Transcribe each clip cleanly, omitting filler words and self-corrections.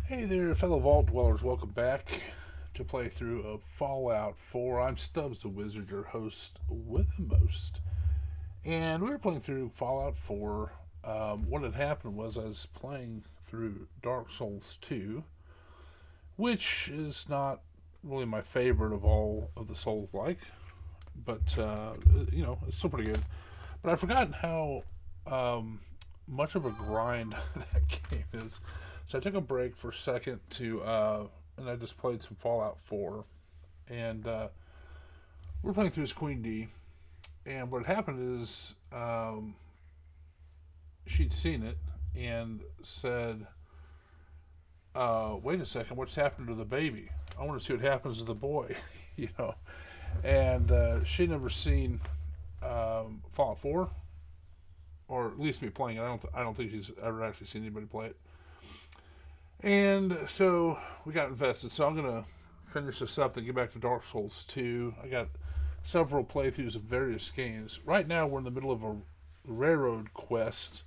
Hey there, fellow Vault Dwellers. Welcome back to play through of Fallout 4. I'm Stubbs the Wizard, your host with the most. And we were playing through Fallout 4. What had happened was I was playing through Dark Souls 2, which is not really my favorite of all of the Souls like, but, it's still pretty good. But I've forgotten how um, much of a grind that game is. So I took a break for a second and I just played some Fallout 4. And we're playing through as Queen D. And what happened is she'd seen it and said, wait a second, what's happened to the baby? I want to see what happens to the boy, you know. And she'd never seen Fallout 4, or at least me playing it. I don't think she's ever actually seen anybody play it. And so we got invested. So I'm gonna finish this up and get back to Dark Souls 2. I got several playthroughs of various games. Right now we're in the middle of a railroad quest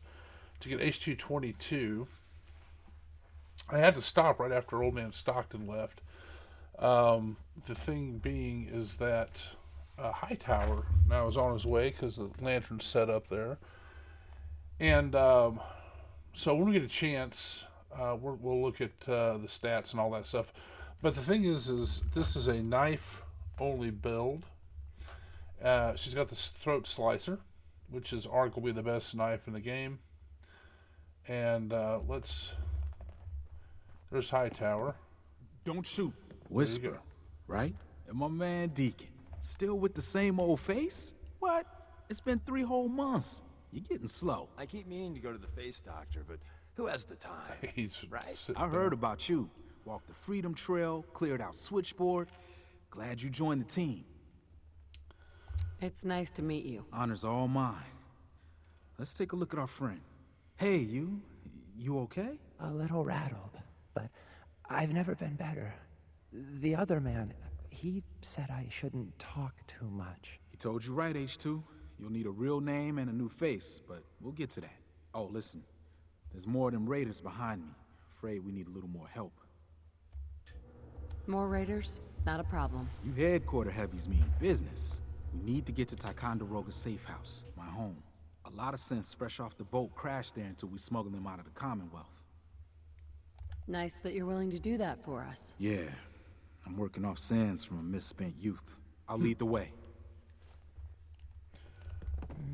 to get H2-22. I had to stop right after Old Man Stockton left. The thing being is that Hightower now is on his way because the lantern's set up there. And so when we get a chance, we'll look at the stats and all that stuff. But the thing is this is a knife only build. She's got this throat slicer, which is arguably the best knife in the game. And there's Hightower. Don't shoot. There you go. Whisper, right? And my man Deacon, still with the same old face? What? It's been 3 whole months. You're getting slow. I keep meaning to go to the face doctor, but who has the time? He's Right? sitting I heard there. about you. Walked the Freedom Trail, cleared out Switchboard. Glad you joined the team. It's nice to meet you. Honor's all mine. Let's take a look at our friend. Hey, you okay? A little rattled, but I've never been better. The other man, he said I shouldn't talk too much. He told you right, H2. You'll need a real name and a new face, but we'll get to that. Oh, listen. There's more of them raiders behind me. Afraid we need a little more help. More raiders? Not a problem. You headquarter heavies mean business. We need to get to Ticonderoga's safe house, my home. A lot of sense fresh off the boat crashed there until we smuggled them out of the Commonwealth. Nice that you're willing to do that for us. Yeah, I'm working off sands from a misspent youth. I'll lead the way.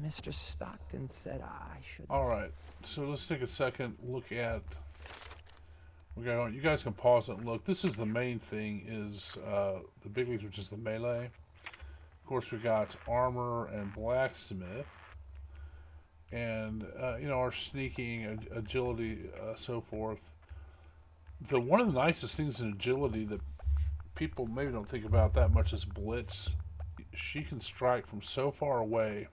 Mr. Stockton said I should. All right. So let's take a second look at. You guys can pause it and look. This is the main thing. Is the big leagues, which is the melee. Of course, we got armor and blacksmith, and our sneaking, agility, so forth. One of the nicest things in agility that people maybe don't think about that much is Blitz. She can strike from so far away,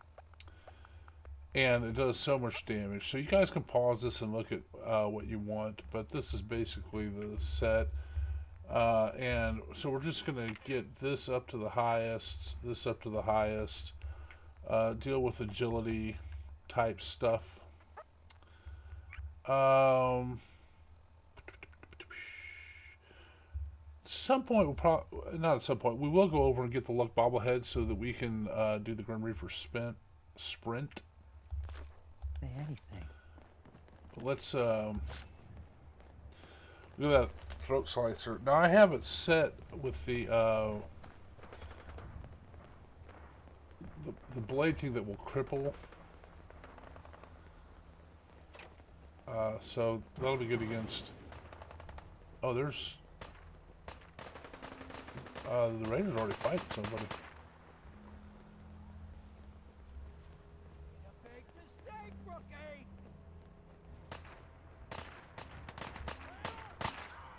and it does so much damage. So you guys can pause this and look at what you want, but this is basically the set. And so we're just going to get this up to the highest, this up to the highest, deal with agility type stuff. Some point we'll probably, not at some point, we will go over and get the luck bobblehead so that we can do the Grim Reaper sprint. Say anything. But let's look at that throat slicer. Now I have it set with the blade thing that will cripple. So that'll be good against. Oh, there's the Raiders already fighting somebody. Make the steak, rookie!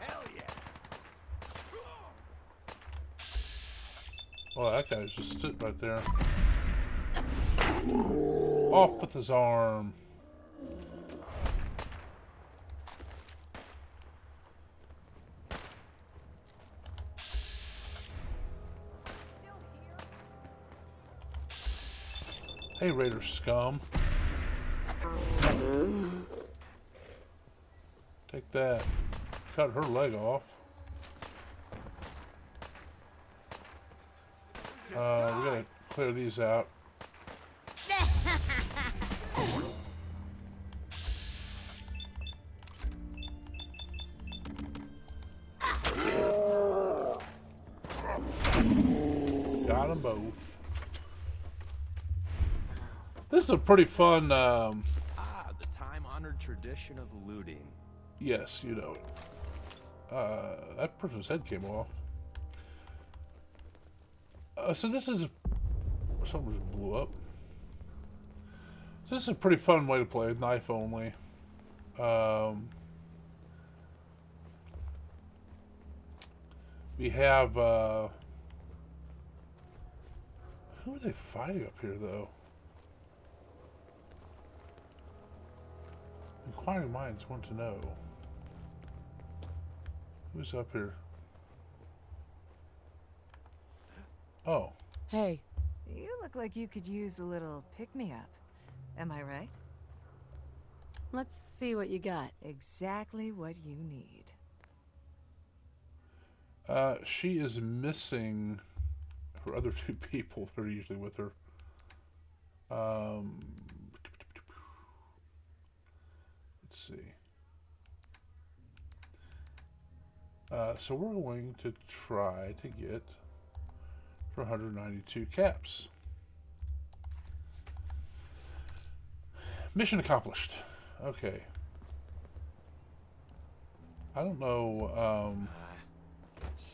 Hell yeah! Oh, that guy's just sitting right there. Off with his arm. Hey, Raider scum. Take that. cut her leg off. We gotta clear these out. Got them both. This is a pretty fun. The time-honored tradition of looting. Yes, you know it. That person's head came off. So this is... Something just blew up. So this is a pretty fun way to play with knife only. We have... who are they fighting up here, though? Inquiring minds want to know. Who's up here? Oh. Hey. You look like you could use a little pick-me-up. Am I right? Let's see what you got. Exactly what you need. She is missing her other two people that are usually with her. Let's see. So we're going to try to get for 192 caps. Mission accomplished. Okay. I don't know.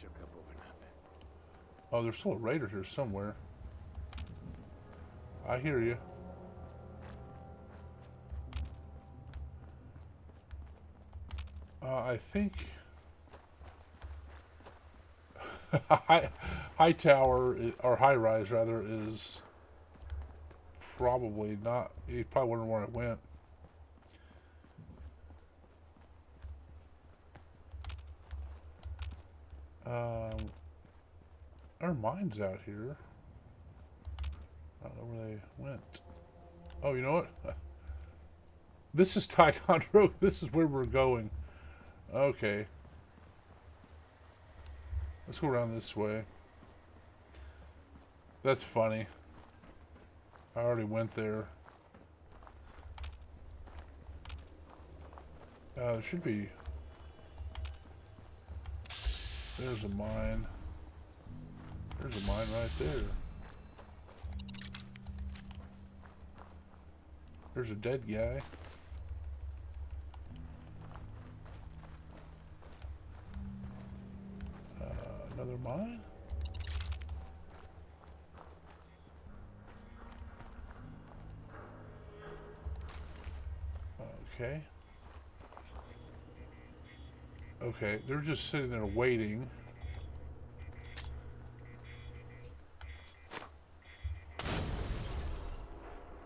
Shook up over nothing. Oh, there's still a raider here somewhere. I hear you. I think high tower or high rise rather is probably not. You probably wondering where it went. There are mines out here. I don't know where they went. Oh, you know what? This is Ticonderoga. This is where we're going. Okay. Let's go around this way. That's funny. I already went there. There should be... There's a mine. There's a mine right there. There's a dead guy. Another mine? Okay. Okay, they're just sitting there waiting.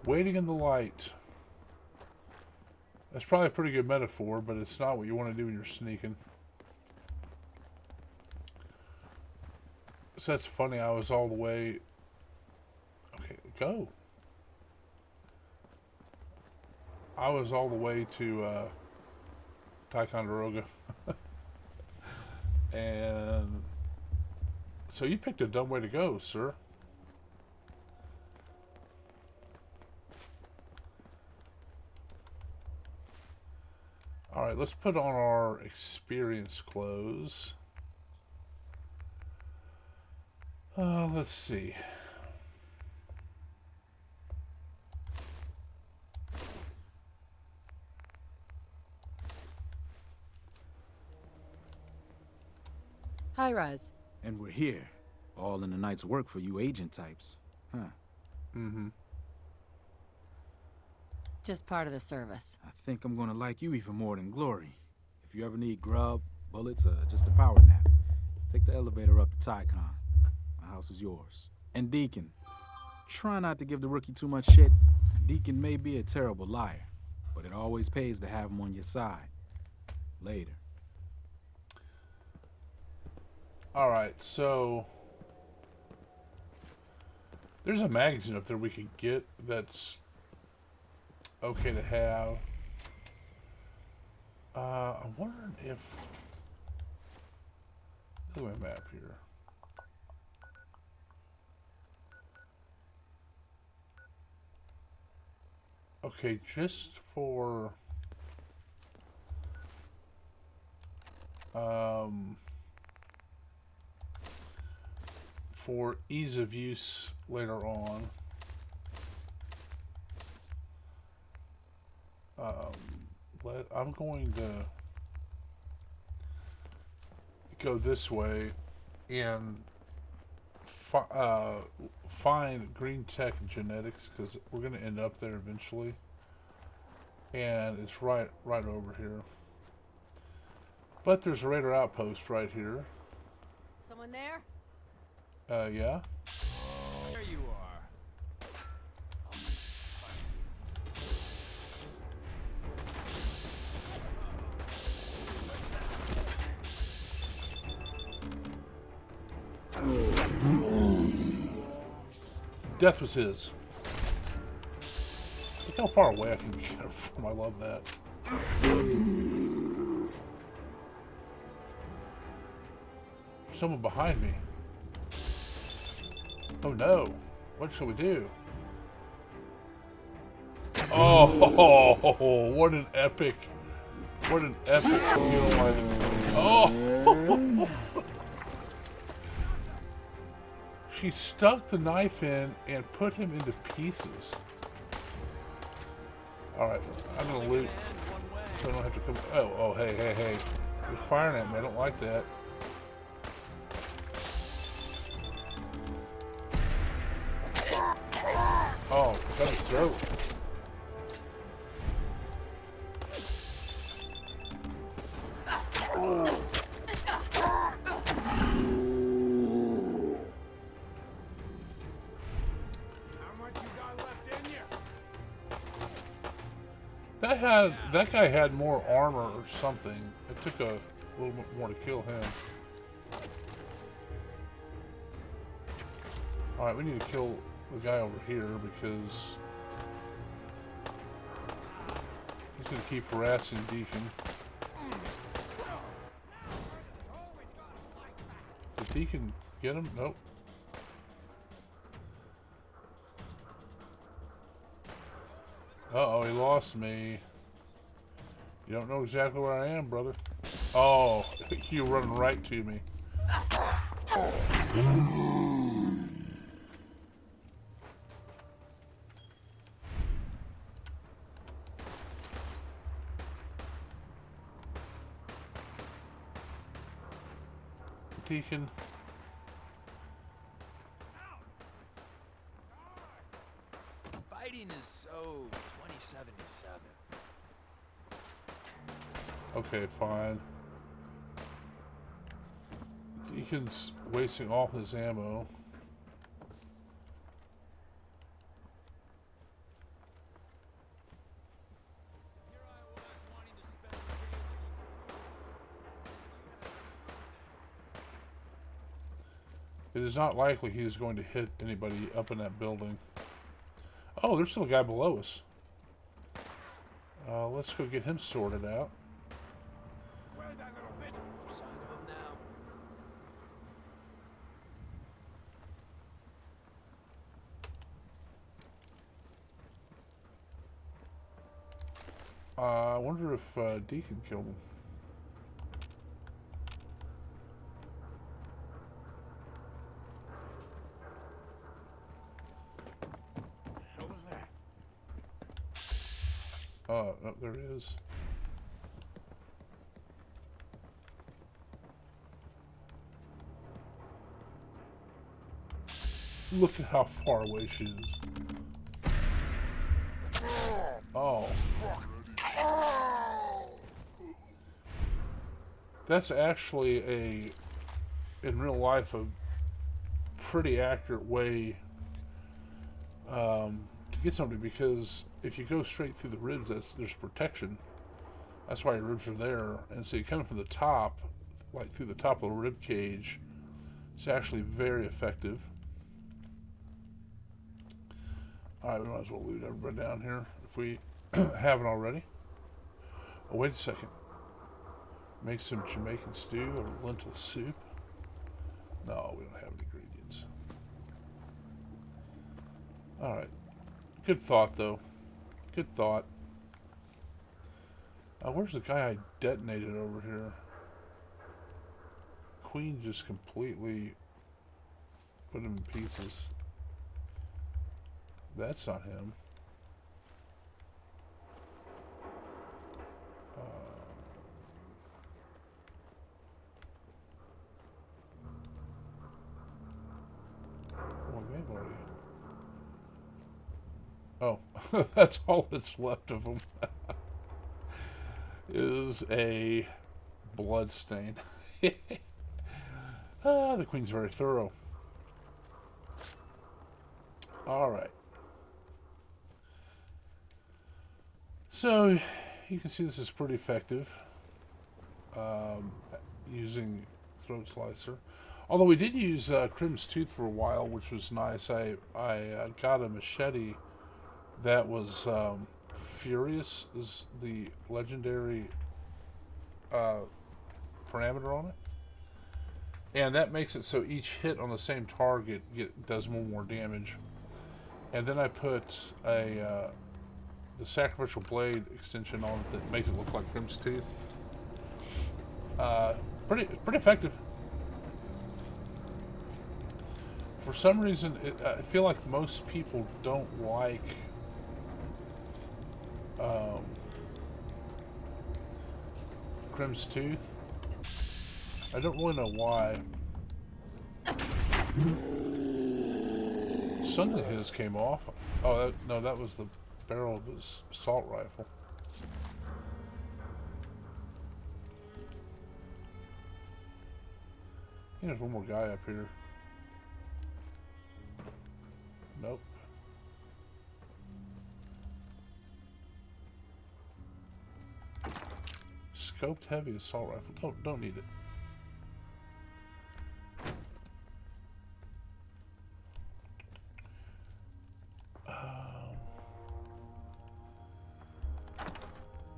Waiting in the light. That's probably a pretty good metaphor, but it's not what you want to do when you're sneaking. So that's funny, I was all the way... Okay, go. I was all the way to Ticonderoga. And... So you picked a dumb way to go, sir. Alright, let's put on our experience clothes. Let's see. High rise. And we're here. All in the night's work for you agent types. Huh. Mm-hmm. Just part of the service. I think I'm gonna like you even more than Glory. If you ever need grub, bullets, or just a power nap, take the elevator up to Tycon. My house is yours. And Deacon, try not to give the rookie too much shit. Deacon may be a terrible liar, but it always pays to have him on your side. Later. Alright, so... There's a magazine up there we could get that's okay to have. I'm wondering if Look at my map here. Okay, just for ease of use later on, I'm going to go this way and find green tech and genetics, because we're going to end up there eventually, and it's right over here. But there's a radar outpost right here. Someone there? Yeah. There you are. Death was his. Look how far away I can get from. I love that. Someone behind me. Oh no. What shall we do? Oh, what an epic kill by the... Oh! She stuck the knife in and put him into pieces. Alright, I'm gonna loot so I don't have to come... Oh, hey. You're firing at me, I don't like that. Oh, got his throat. That guy had more armor or something. It took a little bit more to kill him. Alright, we need to kill the guy over here because he's going to keep harassing Deacon. Did Deacon get him? Nope. Uh-oh, he lost me. You don't know exactly where I am, brother. Oh, you running right to me. Deacon. Fighting is so 2077. Okay, fine. Deacon's wasting all his ammo. It is not likely he is going to hit anybody up in that building. Oh, there's still a guy below us. Let's go get him sorted out. Where that little bit? No sign of him now. I wonder if Deacon killed him. What was that? Oh, there he is. Look at how far away she is. Oh. That's actually in real life, a pretty accurate way to get somebody, because if you go straight through the ribs, there's protection. That's why your ribs are there. And so you come from the top, like through the top of the rib cage. It's actually very effective. Alright, we might as well loot everybody down here if we haven't already. Oh, wait a second. Make some Jamaican stew or lentil soup. No, we don't have any ingredients. Alright. Good thought, though. Good thought. Where's the guy I detonated over here? Queen just completely put him in pieces. That's not him. Oh, they've already... Oh, that's all that's left of him. Is a blood stain. The queen's very thorough. Alright. So, you can see this is pretty effective. Using throat slicer. Although we did use Crim's Tooth for a while, which was nice. I got a machete that was Furious, is the legendary parameter on it. And that makes it so each hit on the same target does more damage. And then I put the Sacrificial Blade extension on it that makes it look like Crim's Tooth. Pretty effective. For some reason, I feel like most people don't like Crim's Tooth. I don't really know why. Some of his came off. Oh, no, that was the barrel of his assault rifle. There's one more guy up here. Nope. Scoped heavy assault rifle. Don't need it.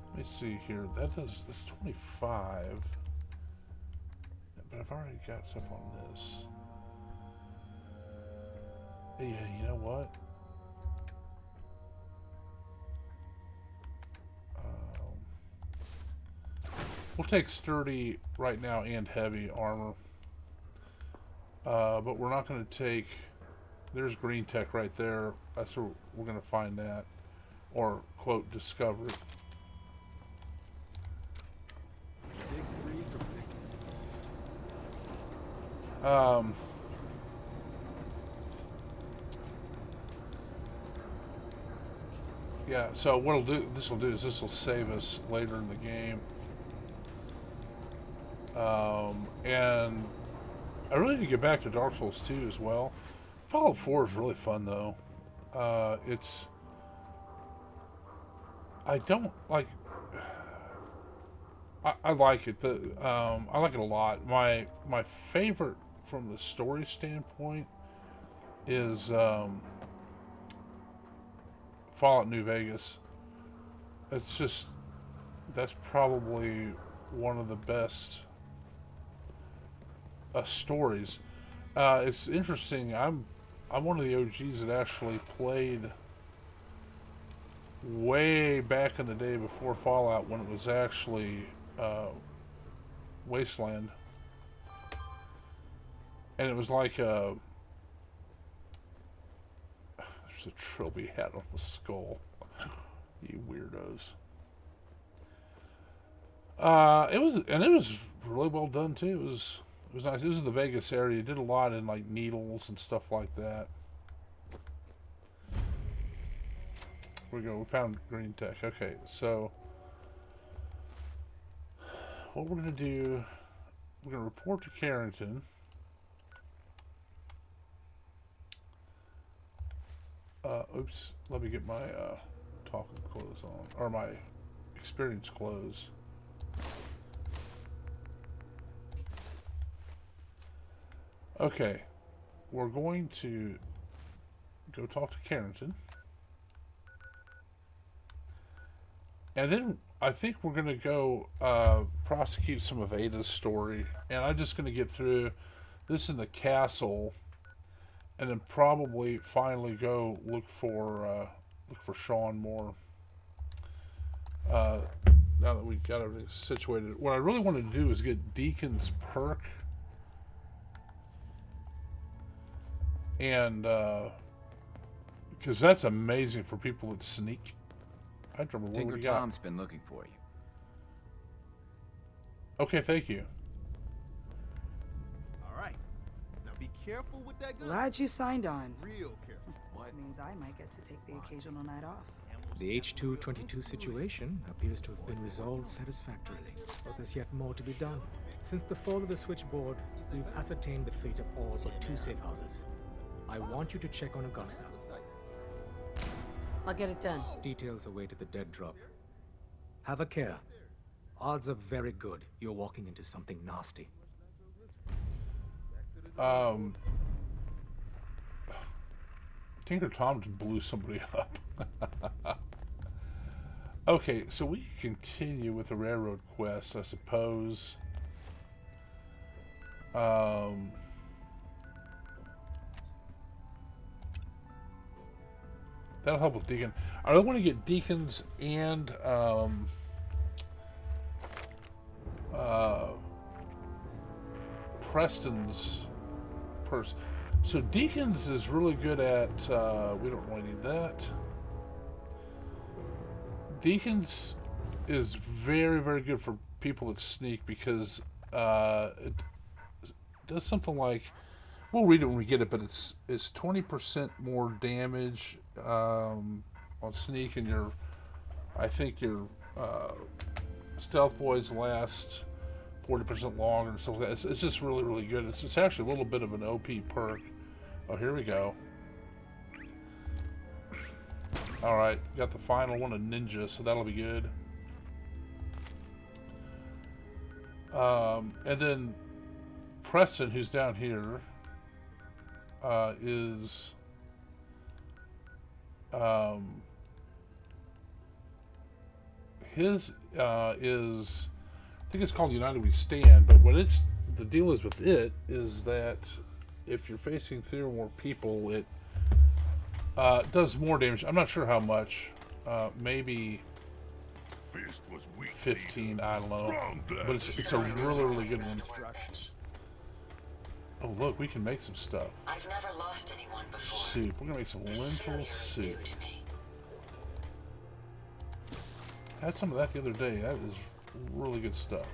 Let me see here. That's 25. But I've already got stuff on this. Yeah, you know what? We'll take sturdy right now and heavy armor. But we're not going to take... There's green tech right there. That's where we're going to find that. Or, quote, discover it. Big three for big. Yeah, so what this will do is this will save us later in the game. And I really need to get back to Dark Souls 2 as well. Fallout 4 is really fun though. I don't like. I like it. I like it a lot. My favorite from the story standpoint is Fallout New Vegas. That's probably one of the best stories. It's interesting. I'm one of the OGs that actually played way back in the day before Fallout, when it was actually Wasteland, and it was like there's a trilby hat on the skull. You weirdos. It was really well done too. It was nice. This is the Vegas area. It did a lot in like needles and stuff like that. Here we go. We found green tech. Okay, so what we're gonna do? We're gonna report to Carrington. Oops. Let me get my talking clothes on, or my experience clothes. Okay, we're going to go talk to Carrington. And then I think we're going to go prosecute some of Ada's story. And I'm just going to get through this in the castle, and then probably finally go look for Sean more. Uh, now that we got everything situated, what I really wanted to do is get Deacon's perk, and because that's amazing for people that sneak. I don't remember what Tinker we got. Tom's been looking for you. Okay, thank you. All right. Now be careful with that gun. Glad you signed on. Real careful. What? Means I might get to take the occasional night off. The H2-22 situation appears to have been resolved satisfactorily, but there's yet more to be done. Since the fall of the switchboard, we've ascertained the fate of all but 2 safe houses. I want you to check on Augusta. I'll get it done. Details await at the dead drop. Have a care. Odds are very good you're walking into something nasty. Tinker Tom just blew somebody up. Okay, so we continue with the railroad quest, I suppose. That'll help with Deacon. I really want to get Deacon's and Preston's purse. So Deacon's is really good at, we don't really need that. Deacon's is very, very good for people that sneak because it does something like, we'll read it when we get it, but it's 20% more damage on sneak, and I think your stealth boys last 40% longer and stuff like that. It's just really, really good. It's actually a little bit of an OP perk. Oh, here we go. Alright, got the final one, a ninja, so that'll be good. And then Preston, who's down here, is his is, I think it's called United We Stand, but the deal is with it is that if you're facing 3 or more people, it does more damage. I'm not sure how much. Maybe 15, I don't know. But it's a really, really good one. Oh, look, we can make some stuff. I've never lost anyone before. Soup. We're gonna make some lentil soup. Had some of that the other day. That is really good stuff.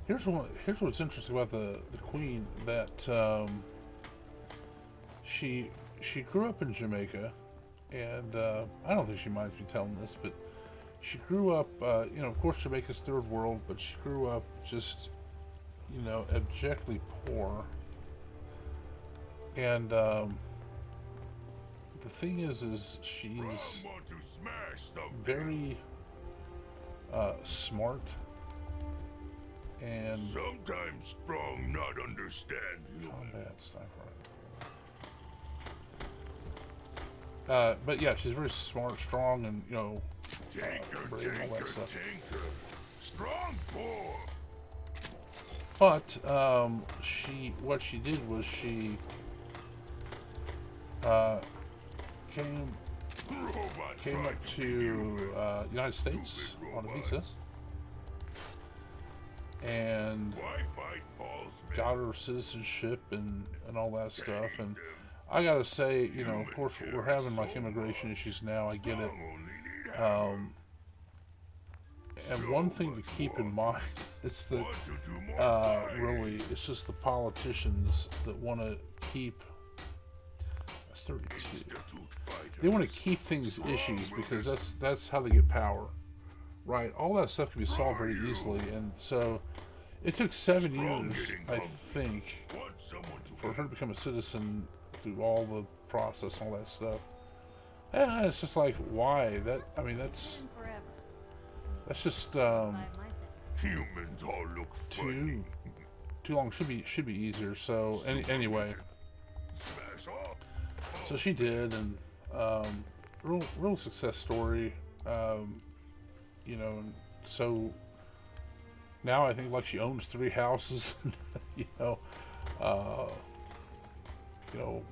Here's what's interesting about the queen, that she grew up in Jamaica, and I don't think she minds me telling this, but she grew up, you know, of course Jamaica's third world, but she grew up just, you know, abjectly poor. And the thing is she's very smart. And sometimes strong not understand combat sniper. But yeah, she's very smart, strong, and you know, brave and all that stuff. Strong poor. But what she did was she came up to United States on a visa. And got her citizenship and all that stuff. And I gotta say, you know, of course we're having like immigration issues now, I get it. And one thing to keep in mind is that really it's just the politicians that want to keep, that's 32. They want to keep things issues because that's how they get power. Right, all that stuff can be solved very easily, and so it took 7 years, I think, for her to become a citizen through all the process, all that stuff. And it's just like, why? That's just humans all look too long. Should be easier. So anyway, so she did, and real success story. You know, and so now I think like she owns 3 houses. you know, uh, you know,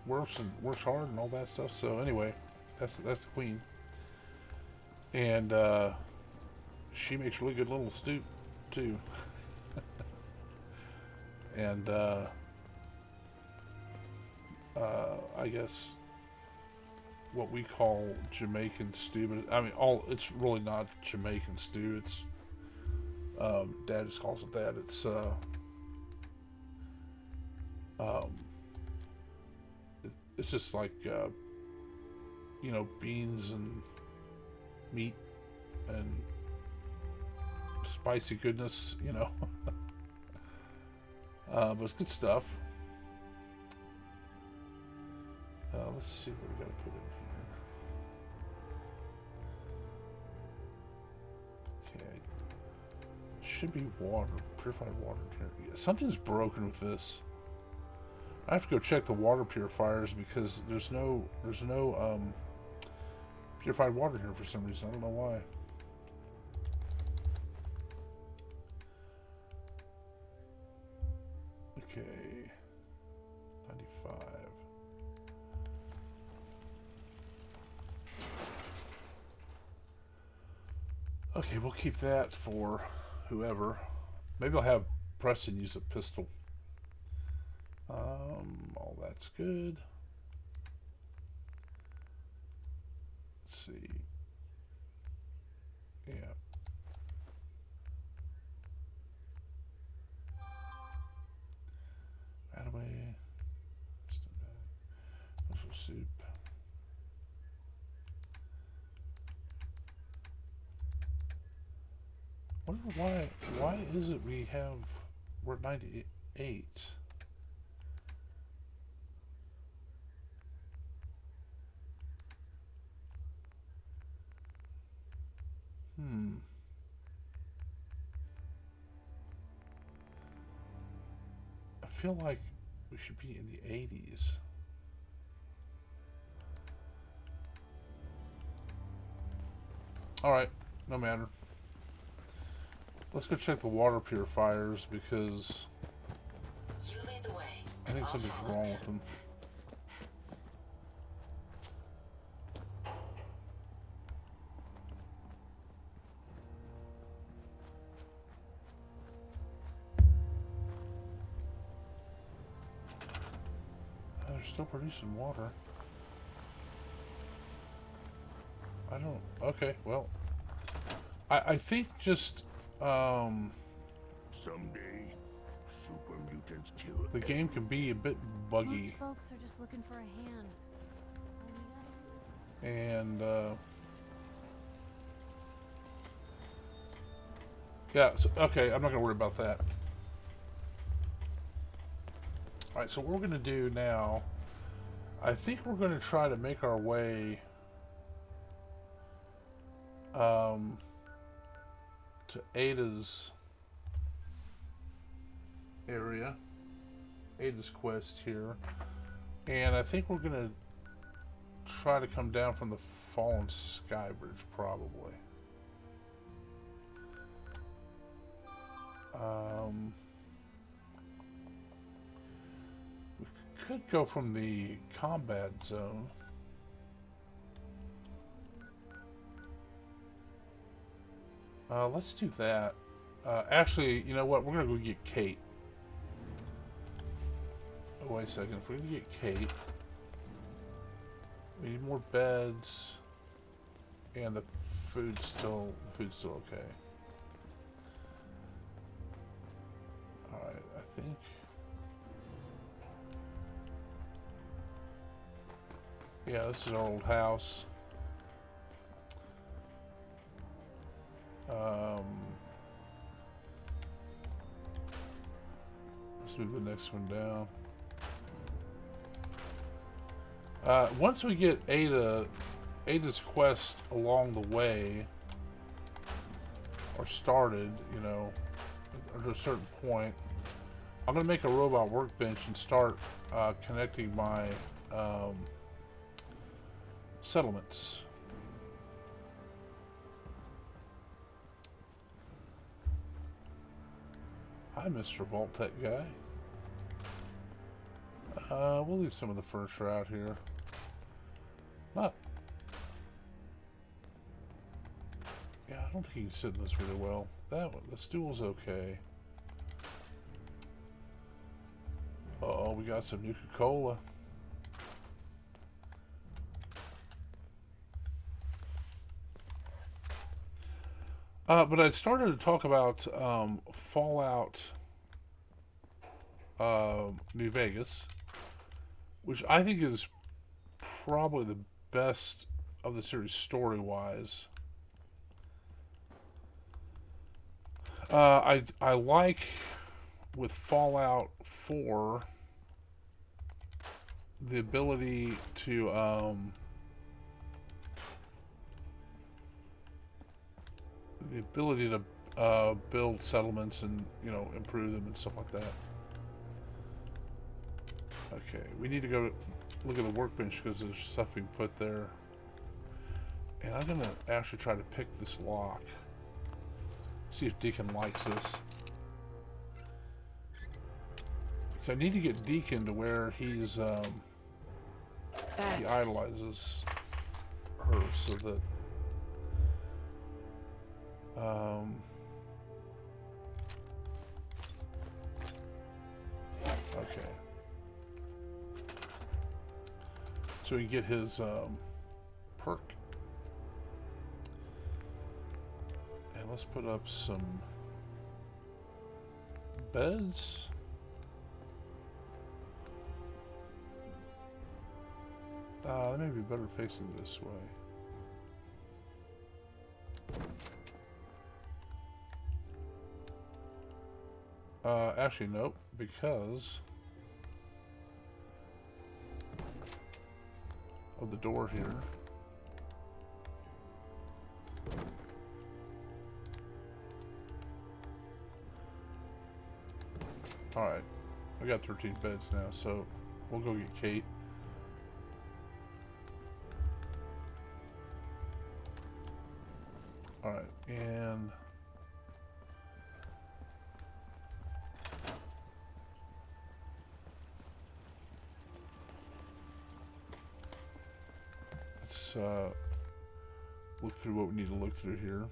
works hard and all that stuff. So anyway, that's the queen, and she makes really good little stew too. And I guess what we call Jamaican stew, but I mean, it's really not Jamaican stew. It's Dad just calls it that. It's um, it's just like you know, beans and meat and spicy goodness, you know. But it's good stuff. Let's see what we gotta put in here. Okay. Should be water, purified water. Yeah, something's broken with this. I have to go check the water purifiers because there's no purified water here for some reason. I don't know why. Okay. 95. Okay, we'll keep that for whoever. Maybe I'll have Preston use a pistol. All that's good. Let's see. Yeah. Right away. Mushroom soup. Wonder why is it we're at 98? I feel like we should be in the 80s. Alright, no matter. Let's go check the water purifiers because You lead the way. I think something's wrong with them. They're still producing water. I don't... Okay, well... I think just... Someday, super mutants kill the game can be a bit buggy. Most folks are just looking for a hand. And, yeah, so, okay, I'm not going to worry about that. Alright, so what we're going to do now, I think we're going to try to make our way to Ada's area, Ada's quest here, and I think we're going to try to come down from the fallen sky bridge, probably. We could go from the combat zone. Let's do that. Actually, you know what? We're gonna go get Cait. Oh, wait a second. If we're gonna get Cait, we need more beds, and the food's still okay. All right, I think. Yeah, this is our old house. Let's move the next one down. Once we get Ada's quest along the way, or started, you know, at a certain point, I'm gonna make a robot workbench and start connecting my settlements. Hi, Mr. Vault-Tech guy. We'll leave some of the furniture out here. Not. Yeah, I don't think you can sit in this really well. That one, the stool's okay. Uh-oh, we got some Nuka-Cola. But I started to talk about Fallout New Vegas, which I think is probably the best of the series story-wise. I like with Fallout 4 the ability to build settlements and, you know, improve them and stuff like that. Okay, we need to go look at the workbench because there's stuff we can put there. And I'm gonna actually try to pick this lock. See if Deacon likes this. So I need to get Deacon to where he's he idolizes her so that okay. So we get his perk. And let's put up some beds. That may be better facing this way. Actually, nope, because of the door here. Alright, I got 13 beds now, so we'll go get Cait. Alright, and let's look through what we need to look through here.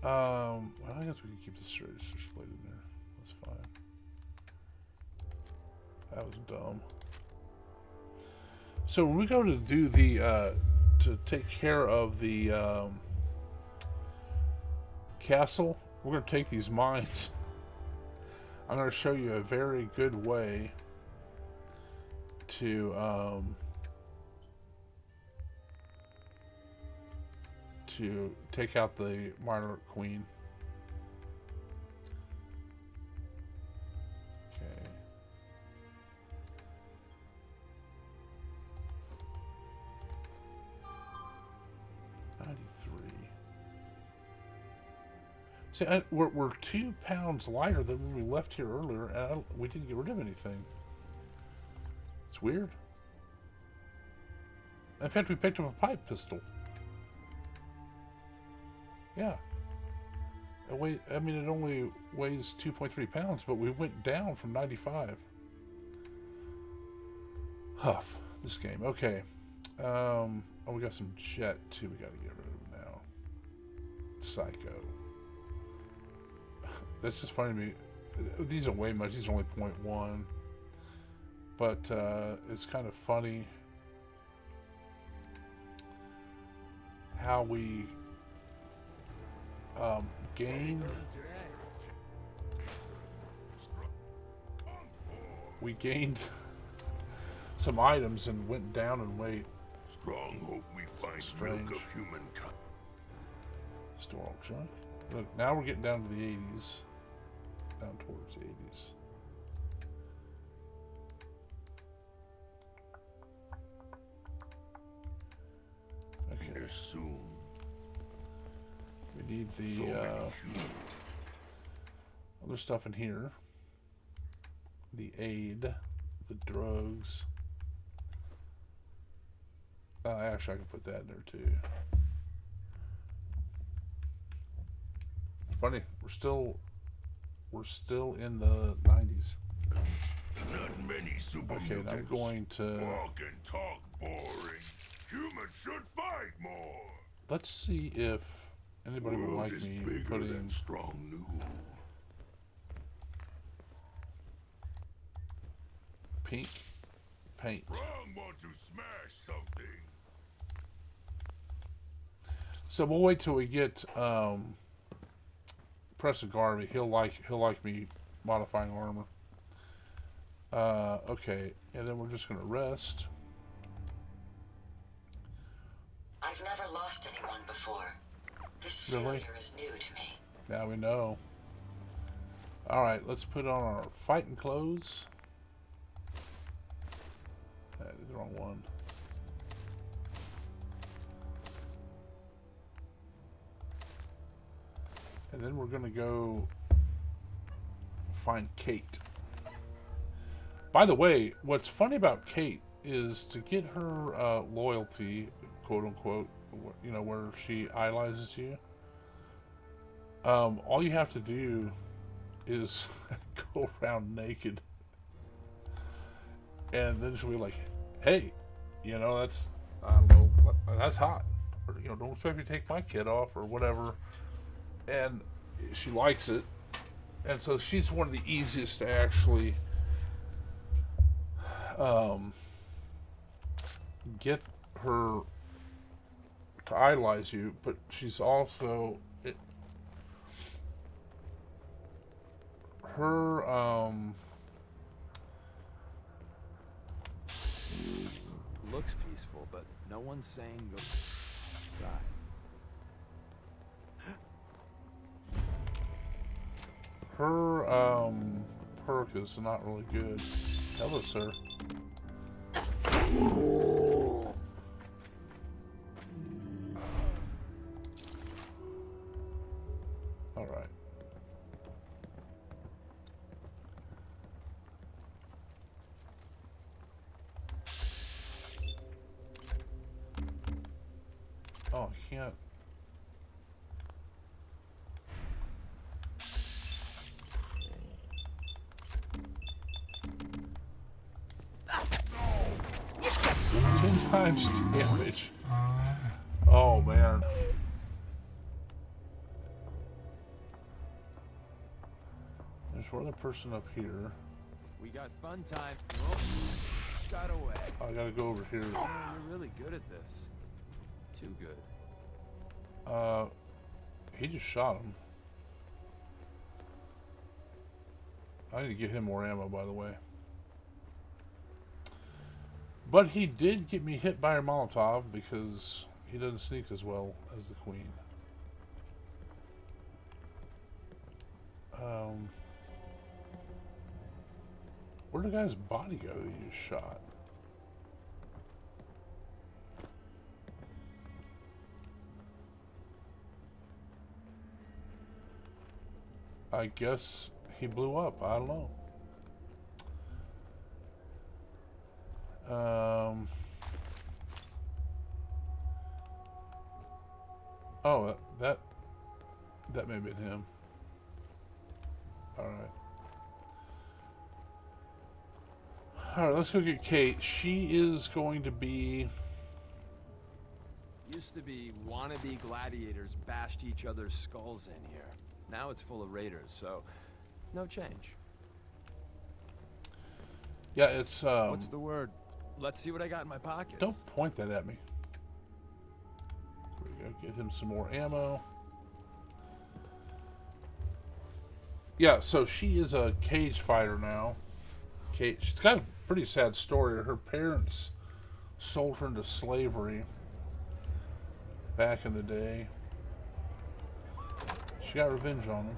Well, I guess we can keep the register split in there. That's fine. That was dumb. So when we go to do the to take care of the castle, we're going to take these mines. I'm going to show you a very good way to take out the Monarch Queen. Okay. See, we're 2 pounds lighter than when we left here earlier, and we didn't get rid of anything. It's weird. In fact, we picked up a pipe pistol. Yeah. I mean, it only weighs 2.3 pounds, but we went down from 95. Huff. This game. Okay. Oh, we got some jet, too. We got to get rid of now. Psycho. That's just funny to me. These don't weigh much. These are only 0.1. But it's kind of funny how we gained some items and went down in weight. Strong hope we find Strange. milk of humankind. Store all junk. Look, now we're getting down to the 80s. Down towards the 80s. Okay. Here soon. We need the So other stuff in here. The aid, the drugs. Actually, I can put that in there too. Funny, we're still in the 90s. Not many super Okay, now I'm mutants. going to. Walk and talk boring. Humans should fight more. Let's see if anybody would World like is me bigger putting than strong new. pink paint. Wrong want to smash something. So we'll wait till we get Preston Garvey. He'll like me modifying armor. Okay, and then we're just gonna rest. I've never lost anyone before. This Really? failure is new to me. Now we know. Alright, let's put on our fighting clothes. That is the wrong one. And then we're gonna go find Cait. By the way, what's funny about Cait is to get her loyalty, quote unquote, you know, where she idolizes you. All you have to do is go around naked, and then she'll be like, "Hey, you know, that's, I don't know, that's hot, or, you know, don't expect me to take my kid off or whatever," and she likes it, and so she's one of the easiest to actually get her to idolize you, but she's also her Looks peaceful, but no one's saying go outside. her perk is not really good. Hello, sir. All right. Oh, I can't. Ten times damage. Oh man. There's one other person up here. We got fun time. Oh, got away. I gotta go over here. Oh, you're really good at this. Too good. He just shot him. I need to get him more ammo, by the way. But he did get me hit by a Molotov because he doesn't sneak as well as the Queen. Where'd the guy's body go that you just shot? I guess he blew up. I don't know. Oh, that may have been him. All right. All right, let's go get Cait. She is going to be. Used to be wannabe gladiators bashed each other's skulls in here. Now it's full of raiders, so no change. Yeah, it's. What's the word? Let's see what I got in my pockets. Don't point that at me. There we go. Get him some more ammo. Yeah, so she is a cage fighter now. Cait. She's got a pretty sad story. Her parents sold her into slavery back in the day. She got revenge on them.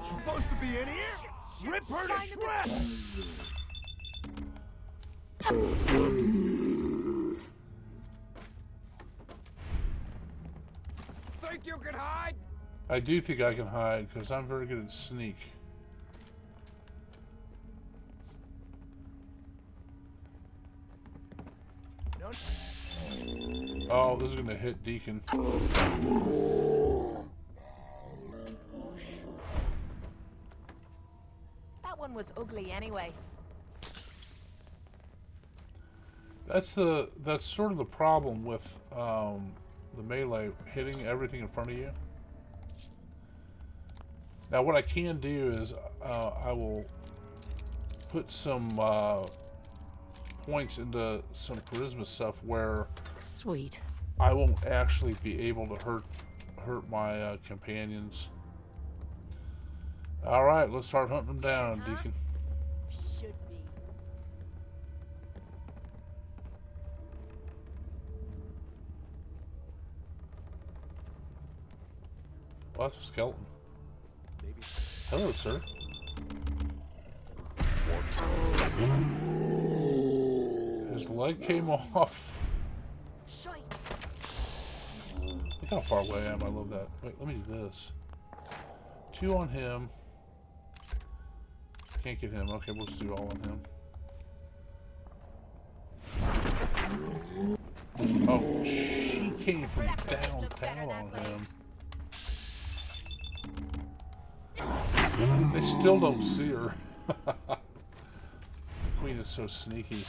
Supposed to be in here? Rip her to shreds! Think you can hide? I do think I can hide because I'm very good at sneak. Oh, this is gonna hit Deacon. That one was ugly anyway. That's sort of the problem with the melee, hitting everything in front of you. Now what I can do is I will put some points into some charisma stuff where Sweet. I won't actually be able to hurt my companions. All right, let's start hunting them down, Deacon. Should be. Well, that's a skeleton. Hello, sir. His leg came off. Shite. Look how far away I am. I love that. Wait, let me do this. 2 on him. Can't get him. Okay, we'll just do all on him. Oh, she came from downtown on him. They still don't see her. The queen is so sneaky.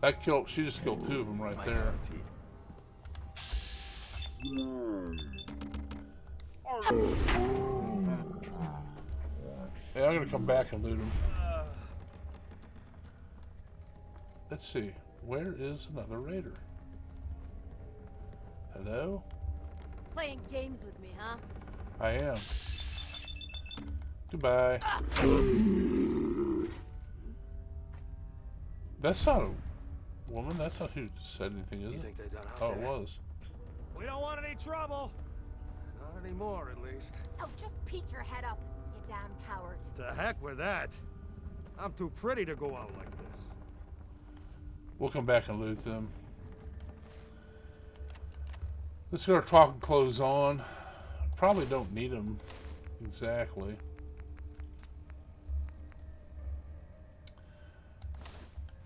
That killed. She just killed 2 of them right there. Yeah, I'm gonna come back and loot him. Let's see. Where is another raider? Hello? Playing games with me, huh? I am. Goodbye. That's not a woman. That's not who said anything, is it? Think they're done out Oh, it there? was. We don't want any trouble. Not anymore, at least. Oh, just peek your head up, you damn coward. To heck with that. I'm too pretty to go out like this. We'll come back and loot them. Let's get our talking clothes on. Probably don't need them exactly.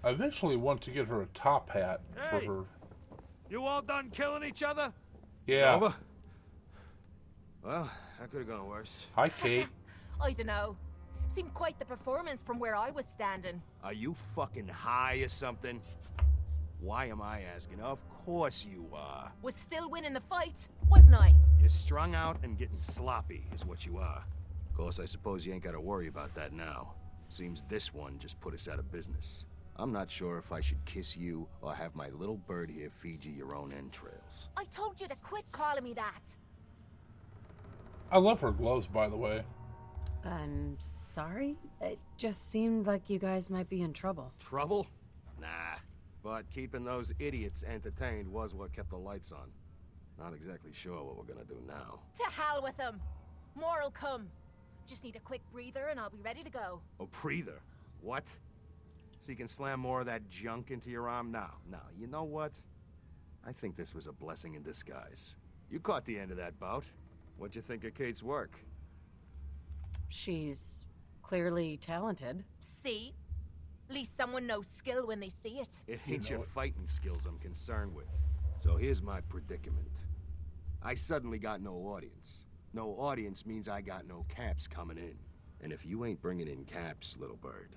I eventually want to get her a top hat for Hey! her. You all done killing each other? Yeah. It's over? Well, that could have gone worse. Hi, Cait. I dunno. Seemed quite the performance from where I was standing. Are you fucking high or something? Why am I asking? Of course you are. Was still winning the fight, wasn't I? You're strung out and getting sloppy, is what you are. Of course, I suppose you ain't gotta worry about that now. Seems this one just put us out of business. I'm not sure if I should kiss you or have my little bird here feed you your own entrails. I told you to quit calling me that. I love her gloves, by the way. I'm sorry? It just seemed like you guys might be in trouble. Trouble? Nah. But keeping those idiots entertained was what kept the lights on. Not exactly sure what we're gonna do now. To hell with them. More'll come. Just need a quick breather and I'll be ready to go. Oh, breather? What? So you can slam more of that junk into your arm now? Now, you know what? I think this was a blessing in disguise. You caught the end of that bout. What'd you think of Cait's work? She's clearly talented. See? At least someone knows skill when they see it. It ain't your fighting skills I'm concerned with. So here's my predicament. I suddenly got no audience. No audience means I got no caps coming in. And if you ain't bringing in caps, little bird,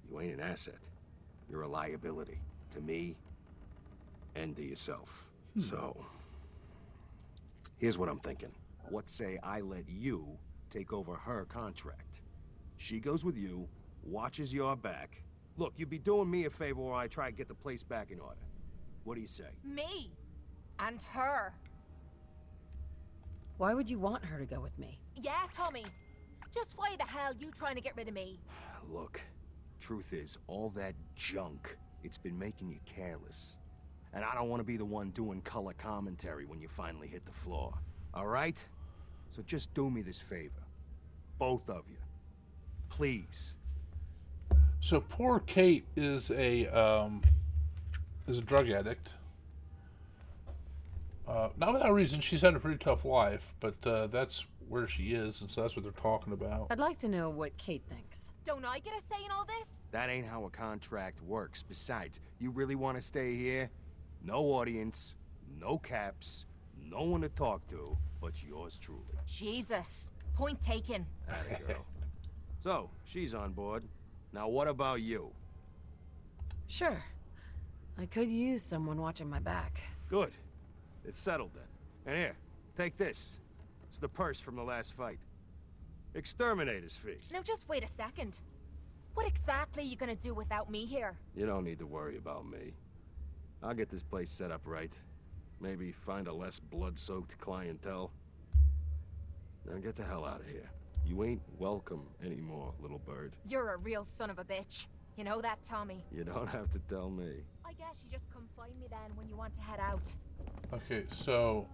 you ain't an asset. You're a liability. To me, and to yourself. So, here's what I'm thinking. What say I let you take over her contract? She goes with you, watches your back. Look, you'd be doing me a favor while I try to get the place back in order. What do you say? Me. And her. Why would you want her to go with me? Yeah, Tommy. Just why the hell you trying to get rid of me? Look, truth is, all that junk, it's been making you careless. And I don't want to be the one doing color commentary when you finally hit the floor. All right? So just do me this favor. Both of you. Please. So poor Cait is a drug addict. Not without reason. She's had a pretty tough life, but that's where she is, and so that's what they're talking about. I'd like to know what Cait thinks. Don't I get a say in all this? That ain't how a contract works. Besides, you really want to stay here? No audience, no caps, no one to talk to, but yours truly. Jesus. Point taken. Atta girl. So, she's on board. Now what about you? Sure. I could use someone watching my back. Good. It's settled then. And here, take this. It's the purse from the last fight. Exterminator's fee. Now just wait a second. What exactly are you gonna do without me here? You don't need to worry about me. I'll get this place set up right. Maybe find a less blood-soaked clientele. Now get the hell out of here. You ain't welcome anymore, little bird. You're a real son of a bitch. You know that, Tommy? You don't have to tell me. I guess you just come find me then when you want to head out. Okay, so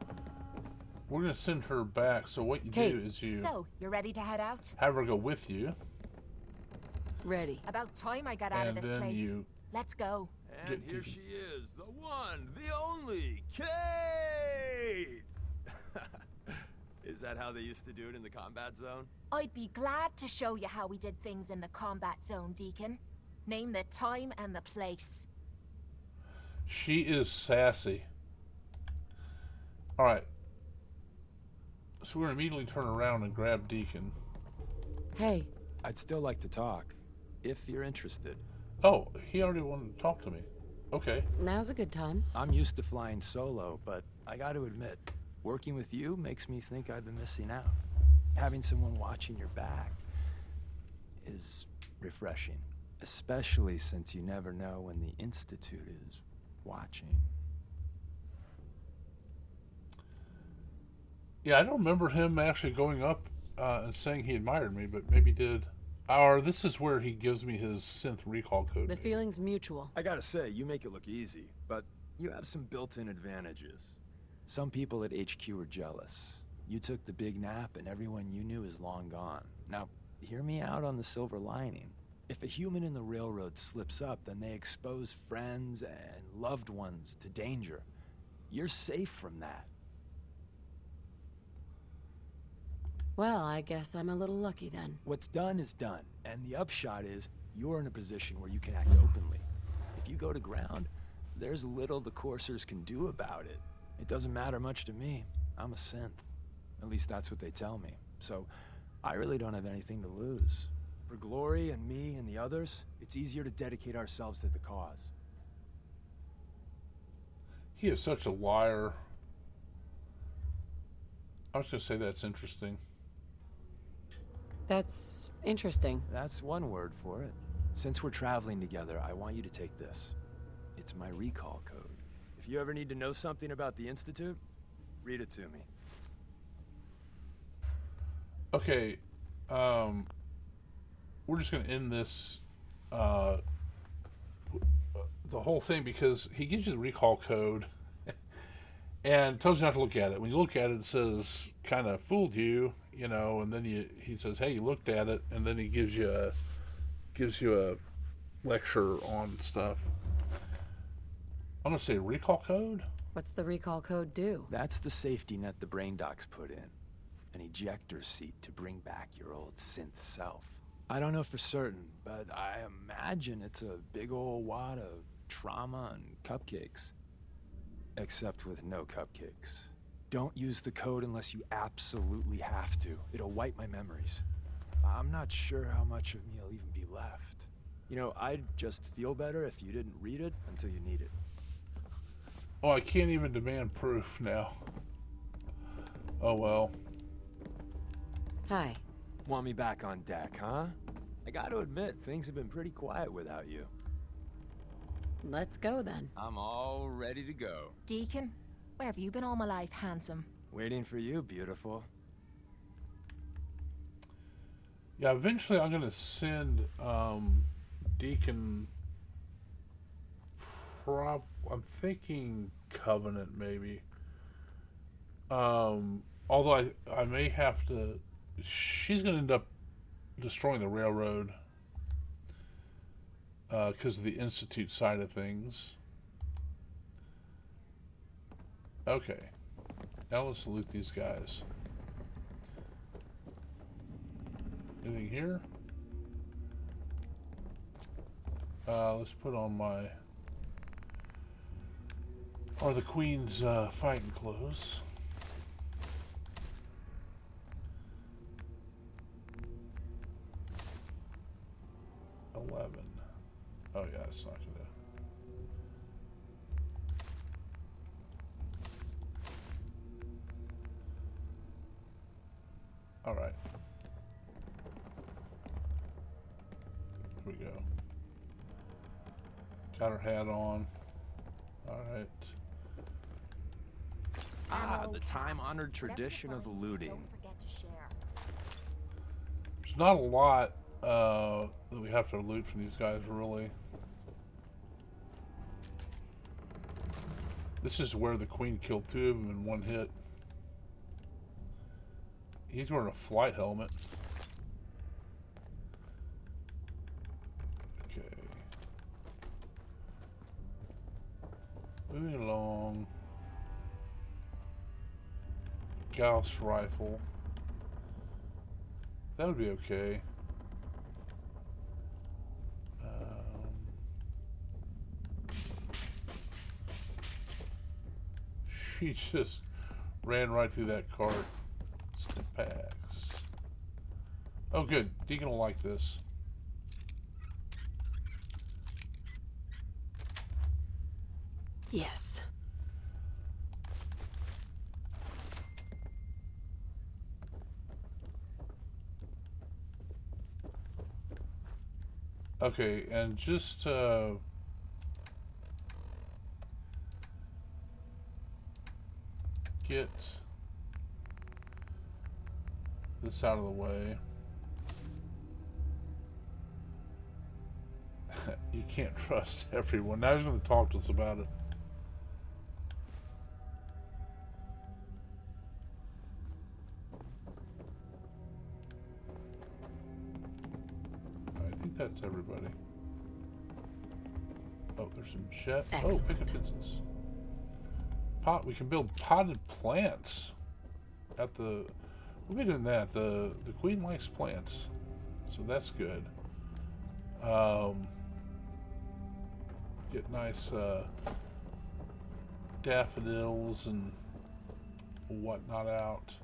we're gonna send her back. So what you Cait. do is you So, you're ready to head out? have her go with you, Ready. About time I got out of and this then place. you Let's go. And Get here Deacon. she is, the one, the only, Cait! Is that how they used to do it in the combat zone? I'd be glad to show you how we did things in the combat zone, Deacon. Name the time and the place. She is sassy. All right. So we're gonna immediately turn around and grab Deacon. Hey, I'd still like to talk, if you're interested. Oh, he already wanted to talk to me. Okay. now's a good time. I'm used to flying solo, but I got to admit, working with you makes me think I've been missing out. Having someone watching your back is refreshing, especially since you never know when the Institute is watching. Yeah, I don't remember him actually going up and saying he admired me, but maybe did. Or this is where he gives me his synth recall code. The maybe. feeling's mutual. I gotta say, you make it look easy, but you have some built-in advantages. Some people at HQ are jealous. You took the big nap and everyone you knew is long gone. Now, hear me out on the silver lining. If a human in the railroad slips up, then they expose friends and loved ones to danger. You're safe from that. Well, I guess I'm a little lucky then. What's done is done, and the upshot is you're in a position where you can act openly. If you go to ground, there's little the coursers can do about it. It doesn't matter much to me. I'm a synth. At least that's what they tell me. So I really don't have anything to lose. For Glory and me and the others, it's easier to dedicate ourselves to the cause. He is such a liar. I was gonna say that's interesting. That's interesting. That's one word for it. Since we're traveling together, I want you to take this. It's my recall code. If you ever need to know something about the Institute, read it to me. Okay, we're just gonna end this, the whole thing, because he gives you the recall code and tells you not to look at it. When you look at it, it says kind of fooled you, you know, and then he says, hey, you looked at it, and then he gives you a lecture on stuff. I'm gonna say recall code. What's the recall code do? That's the safety net the brain docs put in. An ejector seat to bring back your old synth self. I don't know for certain, but I imagine it's a big old wad of trauma and cupcakes. Except with no cupcakes. Don't use the code unless you absolutely have to. It'll wipe my memories. I'm not sure how much of me will even be left. You know, I'd just feel better if you didn't read it until you need it. Oh, I can't even demand proof now. Oh well. Hi. Want me back on deck, huh? I gotta admit, things have been pretty quiet without you. Let's go then. I'm all ready to go. Deacon, where have you been all my life, handsome? Waiting for you, beautiful. Yeah, eventually I'm gonna send Deacon. I'm thinking Covenant maybe. Although I may have to. She's gonna end up destroying the railroad because of the Institute side of things. Okay, now let's loot these guys. Anything here? Let's put on my... or the Queen's fighting clothes. Oh yeah, it's not gonna... Alright. Here we go. Got her hat on. Alright. Ah, the time-honored tradition of looting. Don't forget to share. There's not a lot that we have to loot from these guys, really. This is where the Queen killed 2 of them in one hit. He's wearing a flight helmet. Okay. Moving along. Gauss rifle. That would be okay. She just ran right through that cart. Snip packs. Oh good, Deacon will like this. Yes. Okay, and just get this out of the way. You can't trust everyone. Now he's going to talk to us about it. I think that's everybody. Oh, there's some jet. Excellent. Oh, pick a business. Pot. We can build potted plants at the... We'll be doing that. The Queen likes plants, so that's good. Get nice daffodils and whatnot out.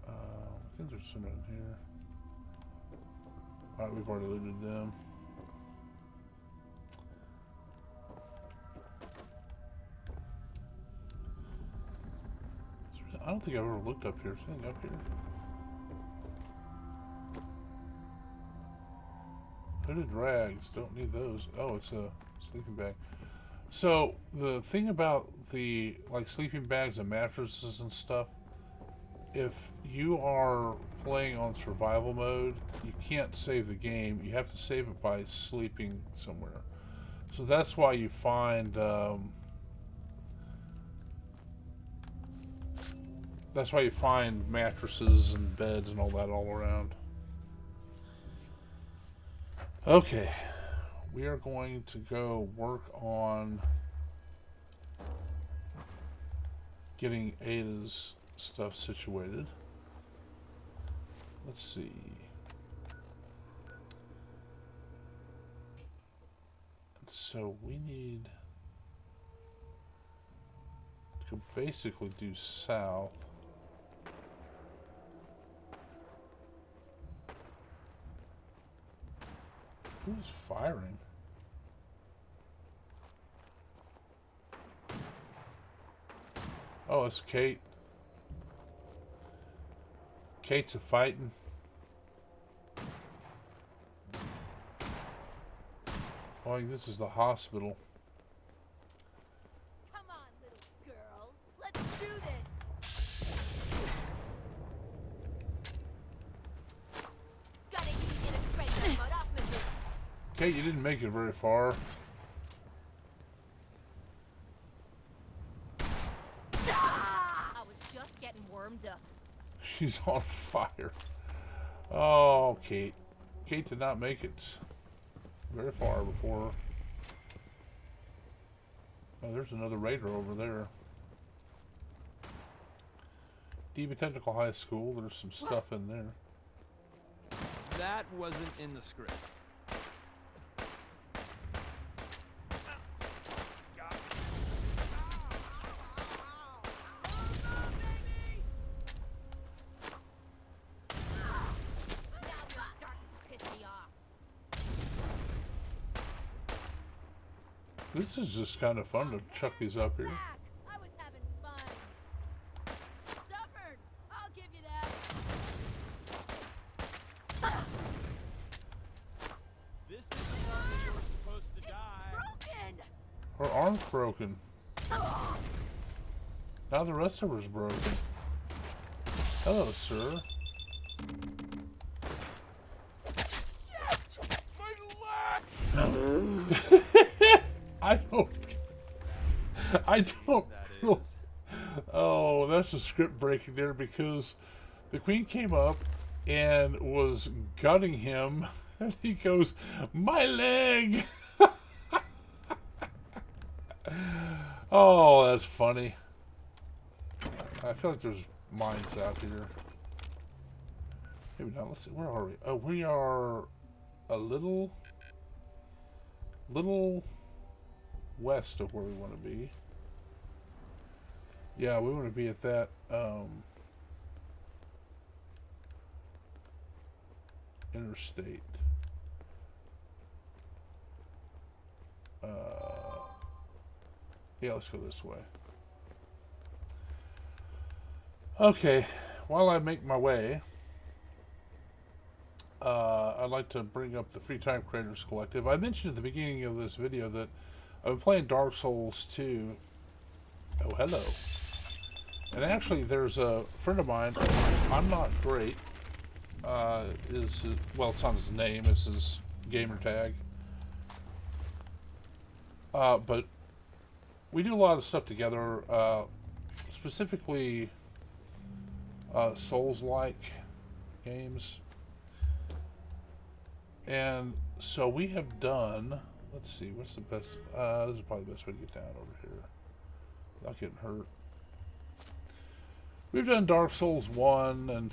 I think there's some in here. Alright, we've already looted them. I don't think I've ever looked up here. Is there anything up here? Hooded rags. Don't need those. Oh, it's a sleeping bag. So, the thing about the, like, sleeping bags and mattresses and stuff, if you are playing on survival mode, you can't save the game. You have to save it by sleeping somewhere. So that's why you find, mattresses and beds and all that all around. Okay, we are going to go work on getting Ada's stuff situated. Let's see. So we need to basically do south. Who's firing? Oh, it's Cait. Cait's a fighting. Oh, I think this is the hospital. Come on, little girl. Let's do this. Gotta use you to spread your mud off my boots. Cait, you didn't make it very far. I was just getting warmed up. She's on fire. Oh, Cait. Cait did not make it very far before. Oh, there's another raider over there. DB Technical High School. There's some stuff in there. That wasn't in the script. This is just kind of fun to chuck these up here. I was having fun. Stubborn, I'll give you that. This is the one that you were supposed to die. Broken. Her arm's broken. Now the rest of her's broken. Hello, sir. Shit! My leg! I don't know. Oh, that's a script breaking there, because the queen came up and was gutting him, and he goes, "My leg!" Oh, that's funny. I feel like there's mines out here. Maybe not. Let's see. Where are we? Oh, we are a little west of where we want to be. Yeah, we want to be at that interstate. Yeah, let's go this way. Okay, while I make my way, I'd like to bring up the Free Time Creators Collective. I mentioned at the beginning of this video that I've been playing Dark Souls 2. Oh, hello. And actually, there's a friend of mine, I'm not great, well, it's not his name, it's his gamer tag. But we do a lot of stuff together, specifically Souls-like games. And so we have done, let's see, what's the best, this is probably the best way to get down over here without getting hurt. We've done Dark Souls 1 and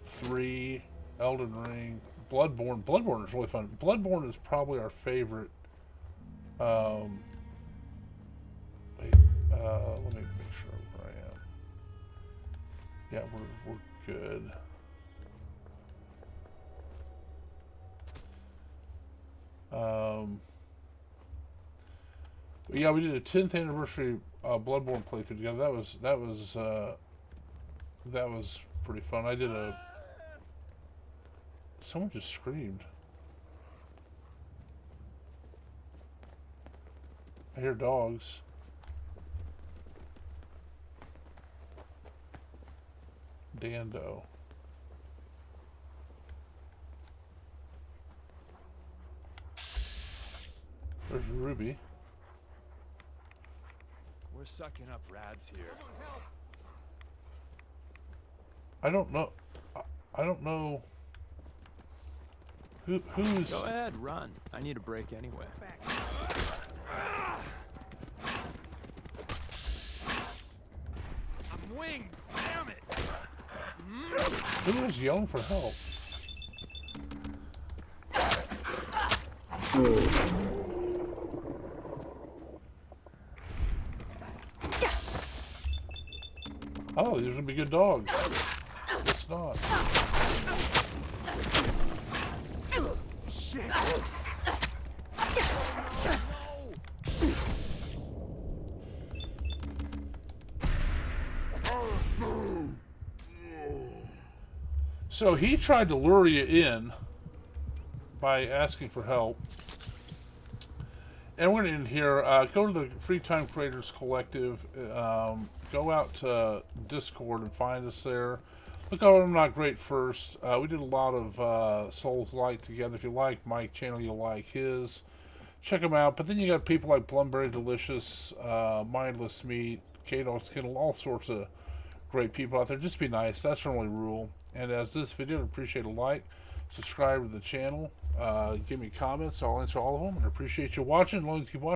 3, Elden Ring, Bloodborne. Bloodborne is really fun. Bloodborne is probably our favorite. Wait, let me make sure where I am. Yeah, we're good. Yeah, we did a 10th anniversary Bloodborne playthrough together. That was pretty fun. I did a. Someone just screamed. I hear dogs. Dando. There's Ruby. We're sucking up rads here. I don't know. I don't know. Who's... Go ahead, run. I need a break anyway. I'm winged. Damn it. Who is yelling for help? Oh, these are gonna be good dogs. It's not. Shit. So he tried to lure you in by asking for help. And we're in here. Go to the Free Time Creators Collective. Go out to Discord and find us there. Look out, I'm Not Great first. We did a lot of Souls-like together. If you like my channel, you'll like his. Check them out. But then you got people like Plumberry Delicious, Mindless Meat, Cait, all sorts of great people out there. Just be nice. That's the only rule. And as this video, I'd appreciate a like, subscribe to the channel, give me comments. I'll answer all of them. I appreciate you watching. As long as you keep watching.